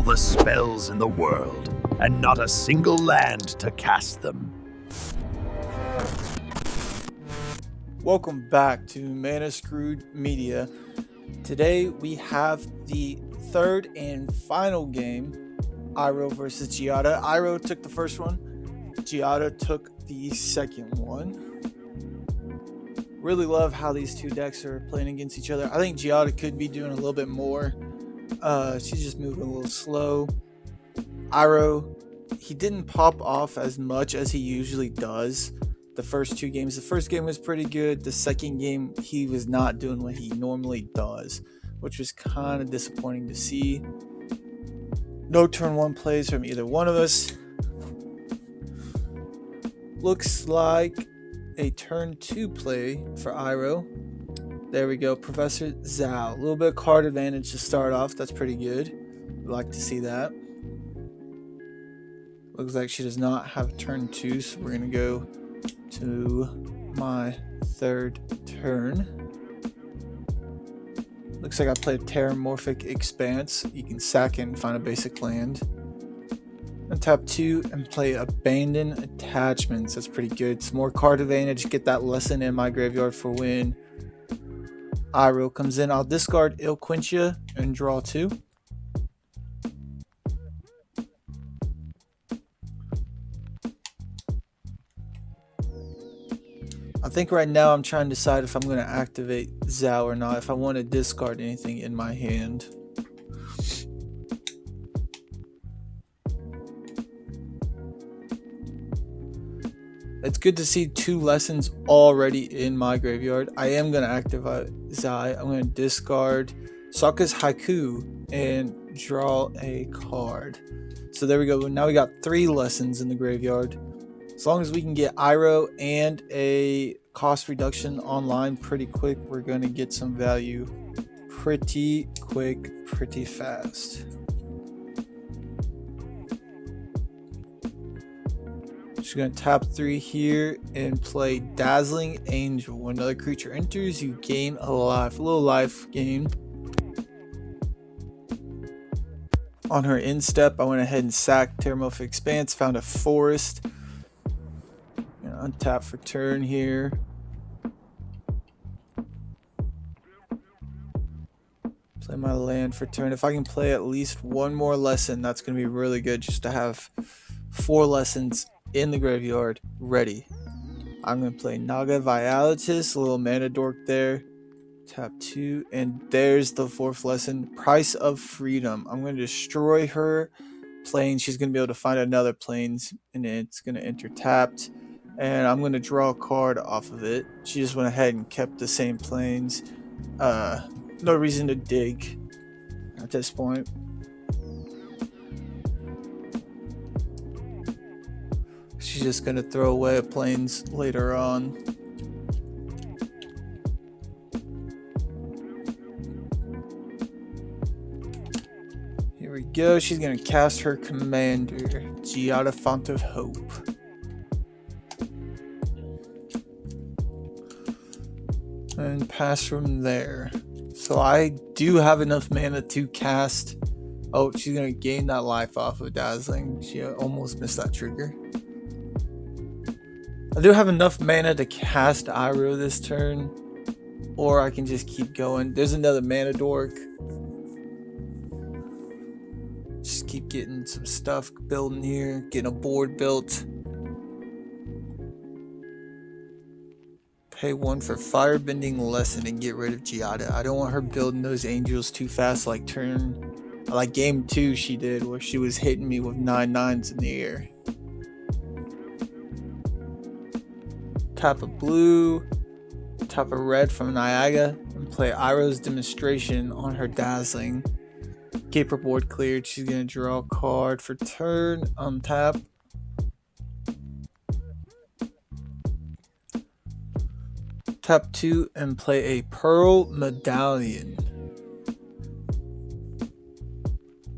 all the spells in the world, and not a single land to cast them. Welcome back to Mana Screwed Media. Today we have the third and final game, Iroh versus Giada. Iroh took the first one, Giada took the second one. Really love how these two decks are playing against each other. I think Giada could be doing a little bit more. She's just moving a little slow. Iroh, he didn't pop off as much as he usually does the first two games. The first game was pretty good. The second game, he was not doing what he normally does, which was kind of disappointing to see. No turn one plays from either one of us. Looks like a turn two play for Iroh. There we go, Professor Zhao. A little bit of card advantage to start off. That's pretty good. We'd like to see that. Looks like she does not have turn two, so we're going to go to my third turn. Looks like I played Terramorphic Expanse. You can sack it and find a basic land. And tap 2 and play Abandon Attachments. That's pretty good. Some more card advantage. Get that lesson in my graveyard for when Iroh comes in. I'll discard Il Quintia and draw 2. I think right now I'm trying to decide if I'm going to activate Zhao or not, if I want to discard anything in my hand. It's good to see two lessons already in my graveyard. I am going to activate Zai. I'm going to discard Sokka's Haiku and draw a card. So there we go. Now we got 3 lessons in the graveyard. As long as we can get Iroh and a cost reduction online pretty quick, we're going to get some value pretty quick, pretty fast. Just going to tap 3 here and play Dazzling Angel. When another creature enters, you gain a life. A little life gain. On her end step, I went ahead and sacked Terramorphic Expanse, found a forest. Untap for turn here. Play my land for turn. If I can play at least one more lesson, that's going to be really good, just to have 4 lessons in the graveyard ready. I'm going to play Naga Vialitis, a little mana dork there. Tap 2, and there's the 4th lesson, Price of Freedom. I'm going to destroy her plane. She's going to be able to find another planes, and it's going to enter tapped. And I'm going to draw a card off of it. She just went ahead and kept the same planes. No reason to dig at this point. She's just going to throw away planes later on. Here we go. She's going to cast her commander, Giada, Font of Hope. And pass from there. So I do have enough mana to cast. Oh, she's going to gain that life off of Dazzling. She almost missed that trigger. I do have enough mana to cast Iroh this turn. Or I can just keep going. There's another mana dork. Just keep getting some stuff building here. Getting a board built. Pay 1 for Firebending Lesson and get rid of Giada. I don't want her building those angels too fast like game 2 she did, where she was hitting me with 9/9s in the air. Tap a blue, tap a red from Niagara, and play Iroh's Demonstration on her Dazzling. Keep her board cleared. She's going to draw a card for turn, untap. Tap 2 and play a Pearl Medallion.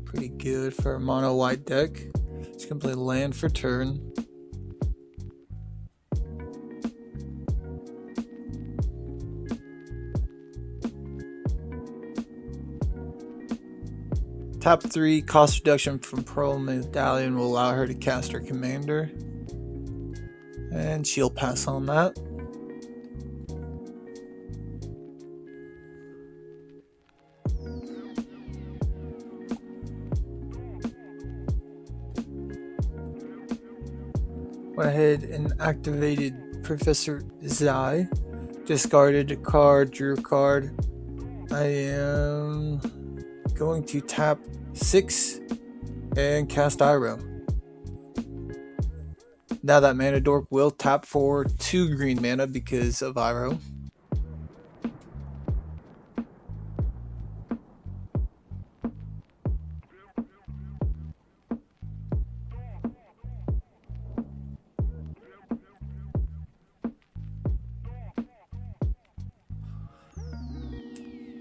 Pretty good for a mono white deck. Just gonna play land for turn. Tap 3, cost reduction from Pearl Medallion will allow her to cast her commander. And she'll pass on that. Went ahead and activated Professor Zai. Discarded a card, drew a card. I am going to tap 6 and cast Iroh. Now that mana dork will tap for 2 green mana because of Iroh.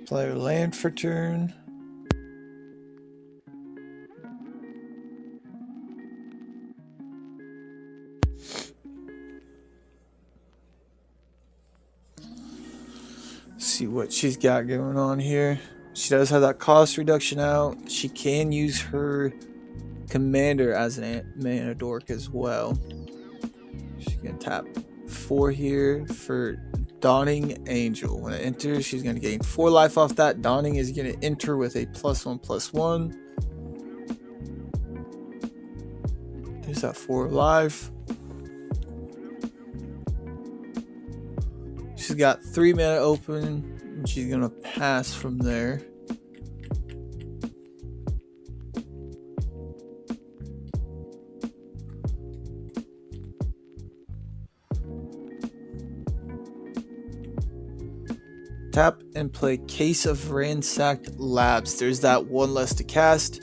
Play land for turn. See what she's got going on here. She does have that cost reduction out. She can use her commander as an mana dork as well. She's gonna tap 4 here for Dawning Angel. When it enters, she's gonna gain 4 life off that. Dawning is gonna enter with a +1/+1. There's that 4 life. She's got 3 mana open, and she's gonna pass from there. Tap and play Case of Ransacked Labs. There's that 1 less to cast.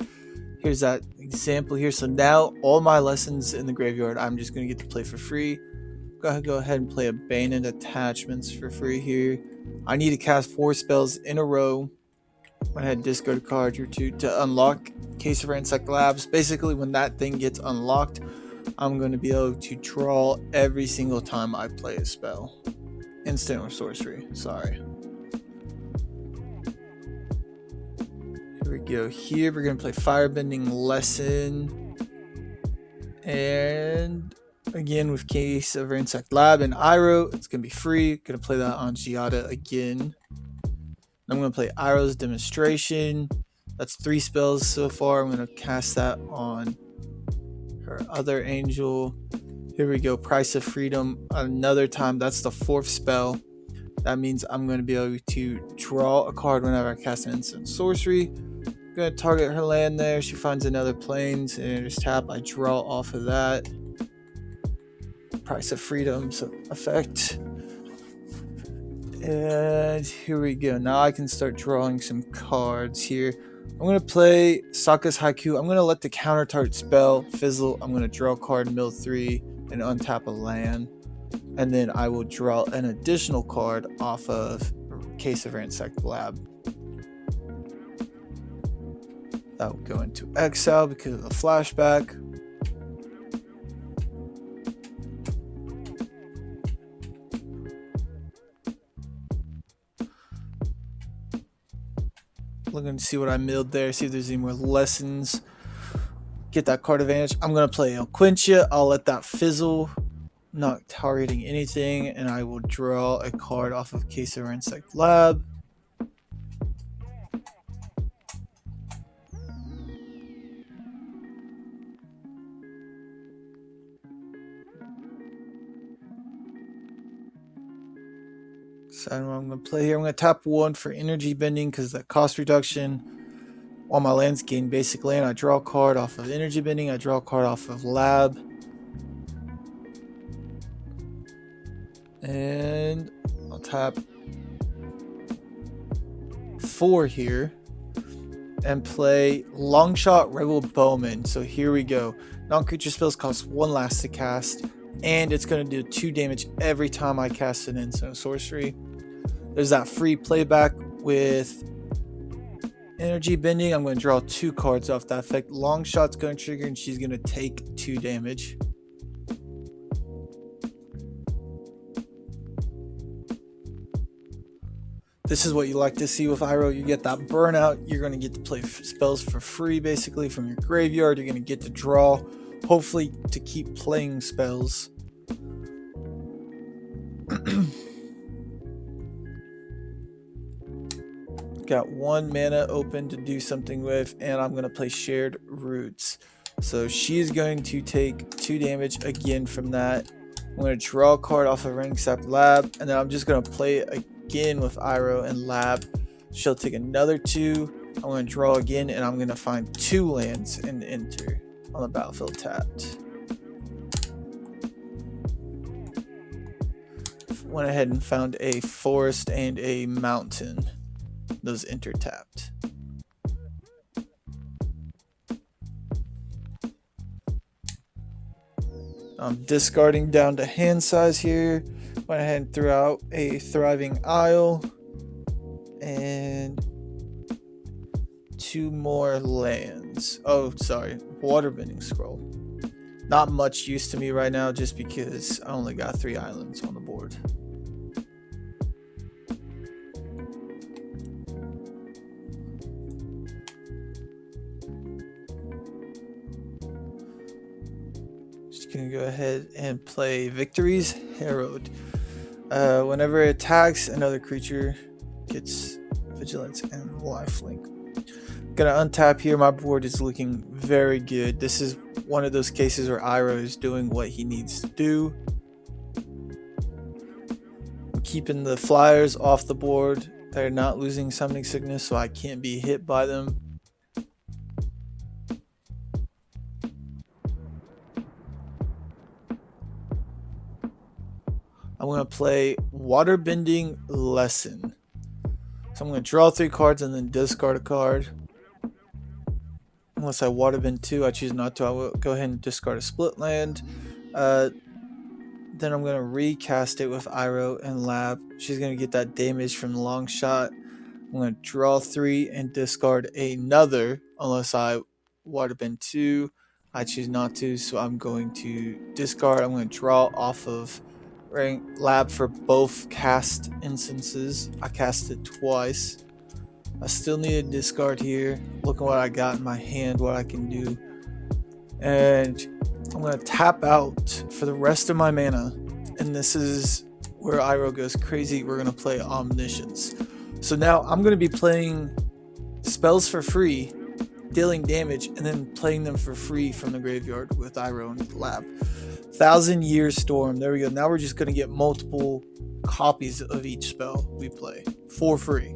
Here's that example here. So now all my lessons in the graveyard, I'm just gonna get to play for free. Go ahead and play Abandoned Attachments for free here. I need to cast 4 spells in a row. Went ahead and discard a card or 2 to unlock Case of Ransacked Labs. Basically, when that thing gets unlocked, I'm going to be able to draw every single time I play a spell. Instant or sorcery, sorry. Here we go. Here we're going to play Firebending Lesson. And again with Case of Ransacked Lab and Iroh, it's going to be free. Going to play that on Giada again. I'm going to play Iroh's Demonstration. That's 3 spells so far. I'm going to cast that on her other angel. Here we go. Price of Freedom. Another time. That's the 4th spell. That means I'm going to be able to draw a card whenever I cast an instant sorcery. I'm going to target her land there. She finds another plains and just tap. I draw off of that. Price of Freedom's effect. And here we go. Now I can start drawing some cards here. I'm going to play Sokka's Haiku. I'm going to let the counter target spell fizzle. I'm going to draw a card, mill 3, and untap a land. And then I will draw an additional card off of Case of Ransacked Lab. That will go into exile because of the flashback. Looking to see what I milled there, see if there's any more lessons. Get that card advantage. I'm going to play El Quincha. I'll let that fizzle, not targeting anything, and I will draw a card off of Case of Ransacked Lab. So I know what I'm going to play here. I'm going to tap 1 for energy bending because that cost reduction. All my lands gain basic land. I draw a card off of energy bending. I draw a card off of lab. And I'll tap 4 here and play Longshot Rebel Bowman. So here we go. Non-creature spells cost 1 last to cast, and it's going to do 2 damage every time I cast an instant sorcery. There's that free playback with energy bending. I'm going to draw 2 cards off that effect. Longshot's going to trigger, and she's going to take 2 damage. This is what you like to see with Iroh. You get that burnout. You're going to get to play spells for free, basically, from your graveyard. You're going to get to draw, hopefully, to keep playing spells. Got 1 mana open to do something with, and I'm going to play Shared Roots. So she's going to take 2 damage again from that. I'm going to draw a card off of Ring Sap Lab, and then I'm just going to play it again with Iroh and Lab. She'll take another 2. I'm going to draw again, and I'm going to find 2 lands and enter on the battlefield tapped. Went ahead and found a forest and a mountain. Those enter tapped. I'm discarding down to hand size here. Went ahead and threw out a Thriving Isle and 2 more lands. Oh, sorry, Waterbending Scroll. Not much use to me right now just because I only got 3 islands on the board. Just gonna go ahead and play Victory's Herald. Whenever it attacks, another creature gets Vigilance and Lifelink. Gonna untap here. My board is looking very good. This is one of those cases where Iroh is doing what he needs to do. I'm keeping the flyers off the board. They're not losing Summoning Sickness, so I can't be hit by them. I'm going to play Waterbending Lesson. So I'm going to draw 3 cards and then discard a card. Unless I Waterbend 2, I choose not to. I will go ahead and discard a split land. Then I'm going to recast it with Iroh and Lab. She's going to get that damage from the long shot. I'm going to draw 3 and discard another. Unless I Waterbend 2. I choose not to, so I'm going to discard. I'm going to draw off of Lab for both cast instances. I cast it twice. I still need a discard here. Look at what I got in my hand, what I can do. And I'm going to tap out for the rest of my mana. And this is where Iroh goes crazy. We're going to play Omniscience. So now I'm going to be playing spells for free, dealing damage, and then playing them for free from the graveyard with Iroh and Lab. 1,000-Year Storm. There we go. Now we're just going to get multiple copies of each spell we play for free.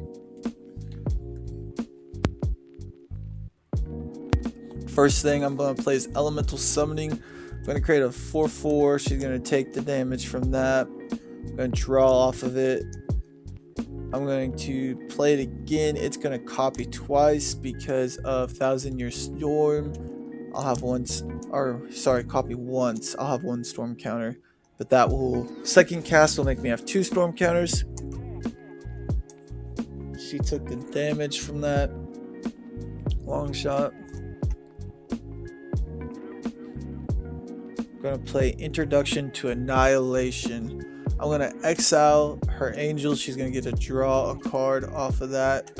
First thing I'm going to play is Elemental Summoning. I'm going to create a 4/4. She's going to take the damage from that. I'm going to draw off of it. I'm going to play it again. It's going to copy twice because of 1,000-Year Storm. I'll have copy once. I'll have 1 storm counter, but that will, second cast will make me have 2 storm counters. She took the damage from that long shot. I'm gonna play Introduction to Annihilation. I'm gonna exile her angel. She's gonna get to draw a card off of that.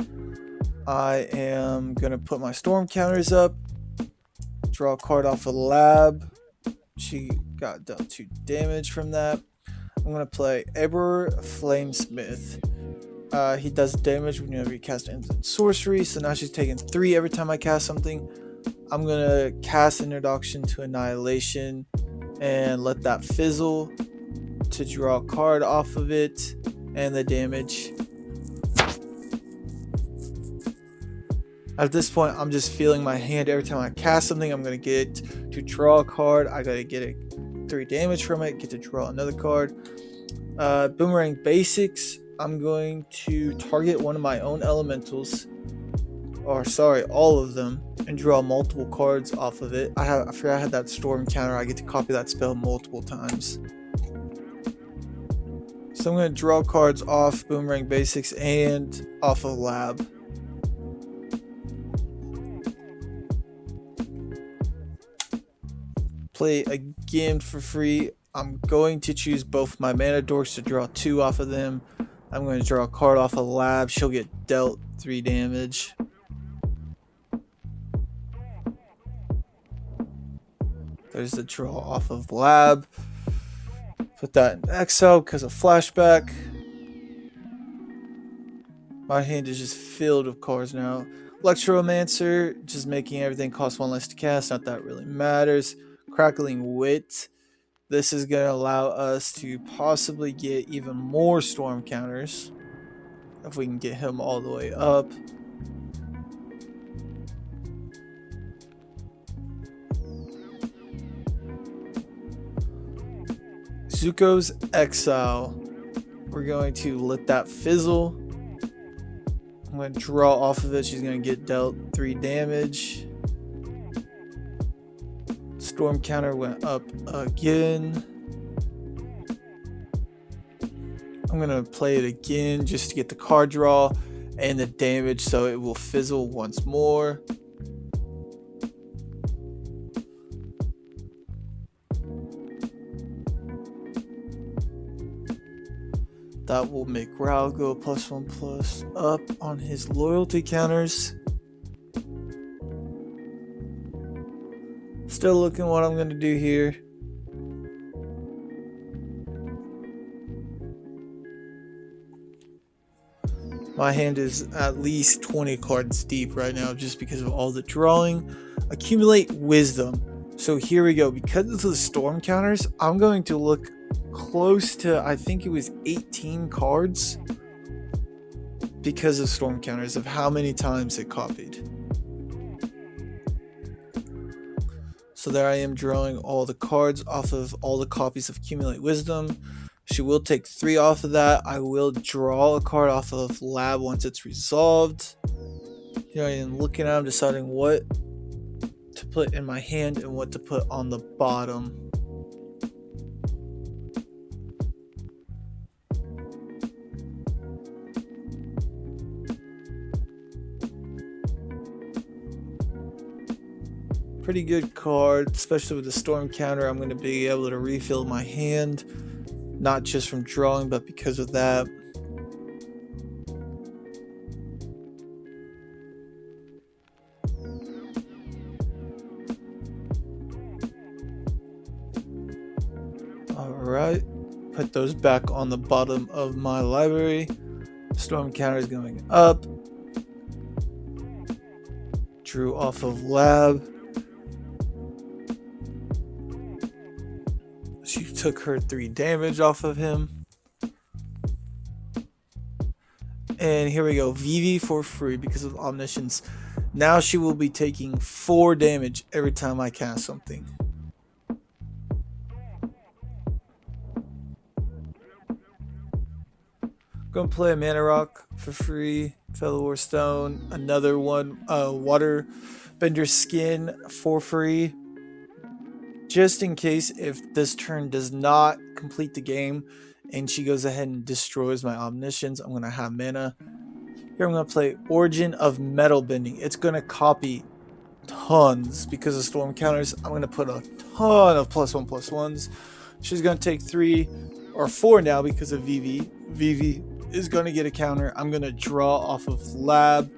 I am gonna put my storm counters up. Draw a card off of Lab. She got dealt 2 damage from that. I'm going to play Eber Flamesmith. He does damage whenever you cast instant sorcery. So now she's taking 3 every time I cast something. I'm going to cast Introduction to Annihilation and let that fizzle to draw a card off of it and the damage. At this point, I'm just feeling my hand. Every time I cast something, I'm going to get to draw a card. I got to get 3 damage from it, get to draw another card. Boomerang Basics, I'm going to target one of my own elementals, all of them, and draw multiple cards off of it. I forgot I had that storm counter. I get to copy that spell multiple times. So I'm going to draw cards off Boomerang Basics and off of Lab. Play again for free. I'm going to choose both my mana dorks to draw 2 off of them. I'm going to draw a card off a lab. She'll get dealt 3 damage. There's the draw off of lab. Put that in exile because of flashback. My hand is just filled with cards now. Electromancer, just making everything cost 1 less to cast. Not that really matters. Crackling Wit. This is going to allow us to possibly get even more storm counters. If we can get him all the way up. Zuko's Exile. We're going to let that fizzle. I'm going to draw off of it. She's going to get dealt 3 damage. Storm counter went up again. I'm going to play it again just to get the card draw and the damage so it will fizzle once more. That will make Rao go +1/+, up on his loyalty counters. Still looking what I'm going to do here. My hand is at least 20 cards deep right now just because of all the drawing. Accumulate wisdom. So here we go. Because of the storm counters, I'm going to look close to, I think it was 18 cards because of storm counters of how many times it copied. So there I am drawing all the cards off of all the copies of Accumulate Wisdom. She will take 3 off of that. I will draw a card off of Lab once it's resolved. Here I am looking at them, deciding what to put in my hand and what to put on the bottom. Pretty good card, especially with the storm counter. I'm going to be able to refill my hand, not just from drawing, but because of that. Alright, put those back on the bottom of my library. Storm counter is going up. Drew off of Lab. She took her 3 damage off of him. And here we go. Vivi for free because of Omniscience. Now she will be taking 4 damage every time I cast something. Gonna play a Mana Rock for free. Fellow War Stone. Another one. Water Bender Skin for free. Just in case if this turn does not complete the game and she goes ahead and destroys my Omniscience, I'm going to have mana. Here I'm going to play Origin of Metal Bending. It's going to copy tons because of storm counters. I'm going to put a ton of +1/+1s. She's going to take 3 or 4 now because of Vivi. Vivi is going to get a counter. I'm going to draw off of Lab.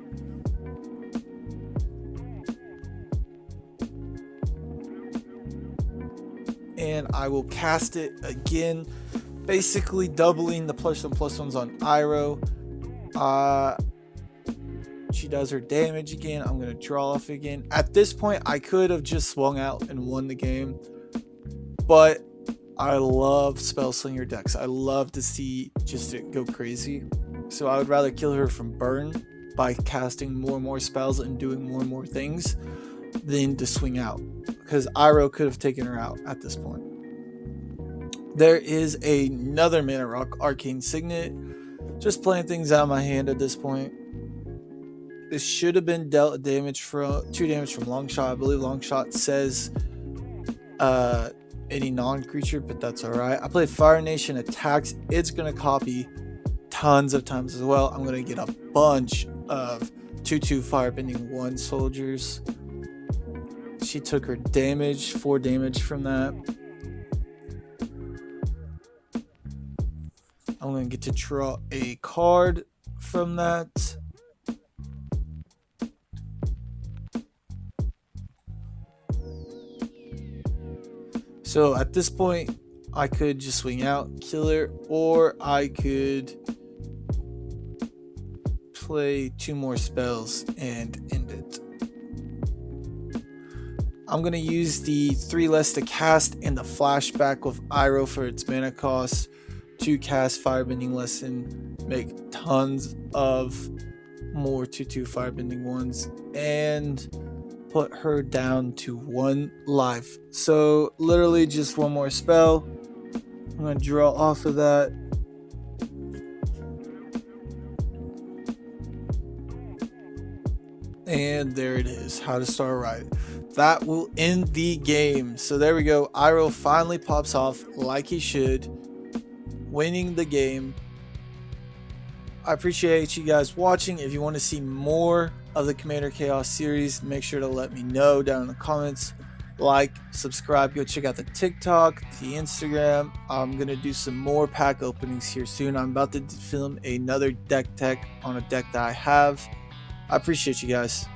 And I will cast it again, basically doubling the +1/+1s on Iroh. She does her damage again. I'm going to draw off again. At this point, I could have just swung out and won the game, but I love Spellslinger decks. I love to see just it go crazy. So I would rather kill her from burn by casting more and more spells and doing more and more things than to swing out, because Iroh could have taken her out at this point. There is another Mana Rock, Arcane Signet. Just playing things out of my hand at this point. This should have been dealt damage from 2 damage from Longshot. I believe Longshot says any non-creature, but that's alright. I play Fire Nation Attacks. It's going to copy tons of times as well. I'm going to get a bunch of 2/2 Firebending 1 soldiers. She took her damage, 4 damage from that. I'm I'm going to get to draw a card from that. So at this point, I could just swing out, kill her, or I could play 2 more spells and end it. I'm going to use the 3 less to cast and the flashback with Iroh for its mana cost to cast Firebending Lesson, make tons of more 2/2 Firebending ones, and put her down to 1 life. So literally just 1 more spell. I'm going to draw off of that. And there it is. How to start right. That will end the game. So there we go. Iroh finally pops off like he should, winning the game. I appreciate you guys watching. If you want to see more of the Commander Chaos series, make sure to let me know down in the comments. Like, subscribe, go check out the TikTok, the Instagram. I'm going to do some more pack openings here soon. I'm about to film another deck tech on a deck that I have. I appreciate you guys.